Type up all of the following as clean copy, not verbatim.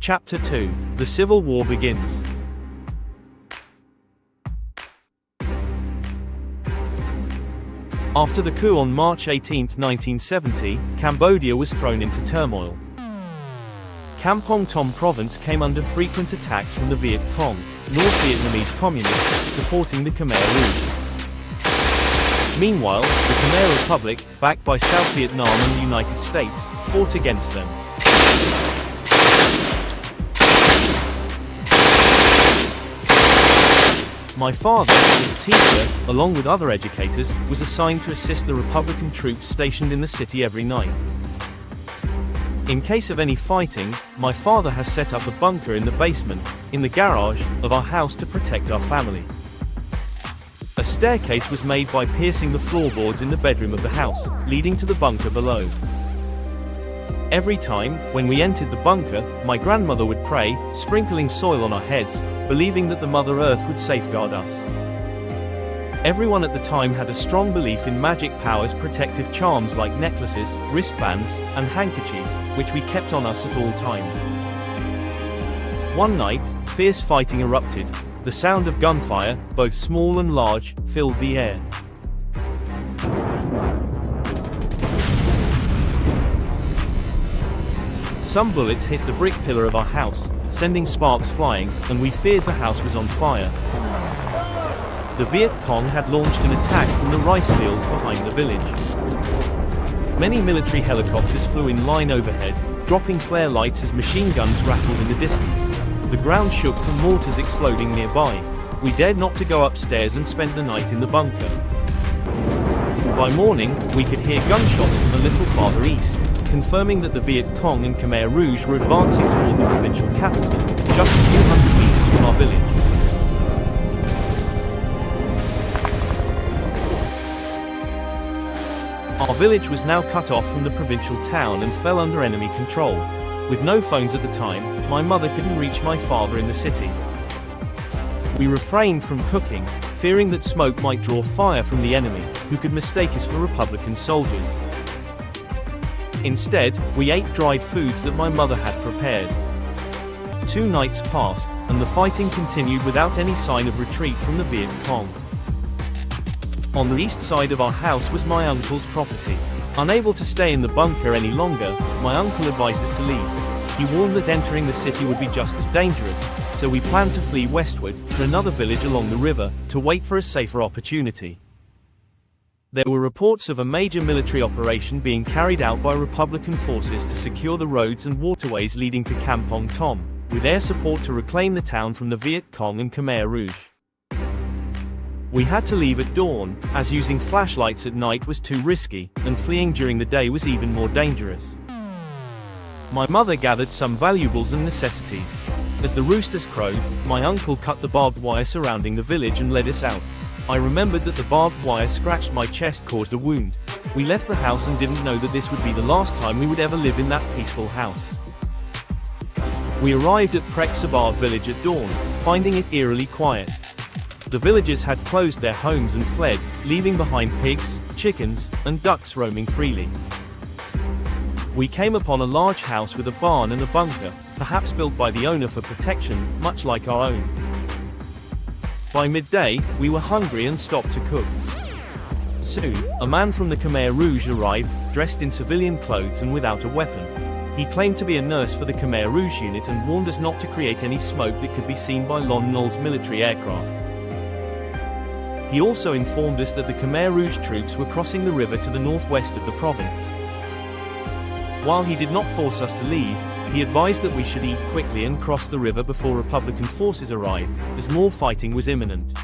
Chapter 2. The Civil War begins. After the coup on March 18, 1970, Cambodia was thrown into turmoil. Kampong Tom province came under frequent attacks from the Viet Cong, North Vietnamese communists, supporting the Khmer Rouge. Meanwhile, the Khmer Republic, backed by South Vietnam and the United States, fought against them. My father, as a teacher, along with other educators, was assigned to assist the Republican troops stationed in the city every night. In case of any fighting, my father has set up a bunker in the basement, in the garage, of our house to protect our family. A staircase was made by piercing the floorboards in the bedroom of the house, leading to the bunker below. Every time, when we entered the bunker, my grandmother would pray, sprinkling soil on our heads, believing that the Mother Earth would safeguard us. Everyone at the time had a strong belief in magic powers, protective charms like necklaces, wristbands, and handkerchief, which we kept on us at all times. One night, fierce fighting erupted. The sound of gunfire, both small and large, filled the air. Some bullets hit the brick pillar of our house, sending sparks flying, and we feared the house was on fire. The Viet Cong had launched an attack from the rice fields behind the village. Many military helicopters flew in line overhead, dropping flare lights as machine guns rattled in the distance. The ground shook from mortars exploding nearby. We dared not to go upstairs and spent the night in the bunker. By morning, we could hear gunshots from a little farther east, confirming that the Viet Cong and Khmer Rouge were advancing toward the provincial capital, just a few hundred meters from our village. Our village was now cut off from the provincial town and fell under enemy control. With no phones at the time, my mother couldn't reach my father in the city. We refrained from cooking, fearing that smoke might draw fire from the enemy, who could mistake us for Republican soldiers. Instead, we ate dried foods that my mother had prepared. 2 nights passed, and the fighting continued without any sign of retreat from the Viet Cong. On the east side of our house was my uncle's property. Unable to stay in the bunker any longer, my uncle advised us to leave. He warned that entering the city would be just as dangerous, so we planned to flee westward, to another village along the river, to wait for a safer opportunity. There were reports of a major military operation being carried out by Republican forces to secure the roads and waterways leading to Kampong Tom, with air support to reclaim the town from the Viet Cong and Khmer Rouge. We had to leave at dawn, as using flashlights at night was too risky, and fleeing during the day was even more dangerous. My mother gathered some valuables and necessities. As the roosters crowed, my uncle cut the barbed wire surrounding the village and led us out. I remembered that the barbed wire scratched my chest, caused a wound. We left the house and didn't know that this would be the last time we would ever live in that peaceful house. We arrived at Prek Sabar village at dawn, finding it eerily quiet. The villagers had closed their homes and fled, leaving behind pigs, chickens, and ducks roaming freely. We came upon a large house with a barn and a bunker, perhaps built by the owner for protection, much like our own. By midday, we were hungry and stopped to cook. Soon, a man from the Khmer Rouge arrived, dressed in civilian clothes and without a weapon. He claimed to be a nurse for the Khmer Rouge unit and warned us not to create any smoke that could be seen by Lon Nol's military aircraft. He also informed us that the Khmer Rouge troops were crossing the river to the northwest of the province. While he did not force us to leave, he advised that we should eat quickly and cross the river before Republican forces arrived, as more fighting was imminent.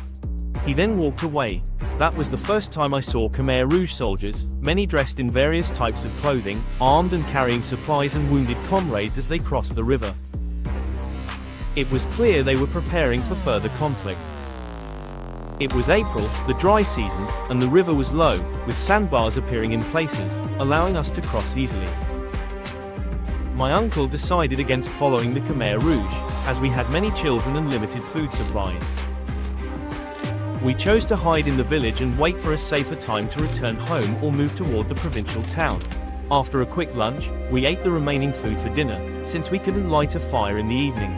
He then walked away. That was the first time I saw Khmer Rouge soldiers, many dressed in various types of clothing, armed and carrying supplies and wounded comrades as they crossed the river. It was clear they were preparing for further conflict. It was April, the dry season, and the river was low, with sandbars appearing in places, allowing us to cross easily. My uncle decided against following the Khmer Rouge, as we had many children and limited food supplies. We chose to hide in the village and wait for a safer time to return home or move toward the provincial town. After a quick lunch, we ate the remaining food for dinner, since we couldn't light a fire in the evening.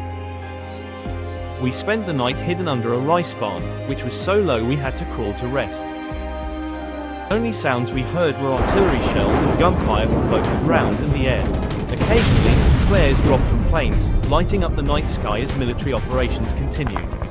We spent the night hidden under a rice barn, which was so low we had to crawl to rest. The only sounds we heard were artillery shells and gunfire from both the ground and the air. Occasionally, flares dropped from planes, lighting up the night sky as military operations continued.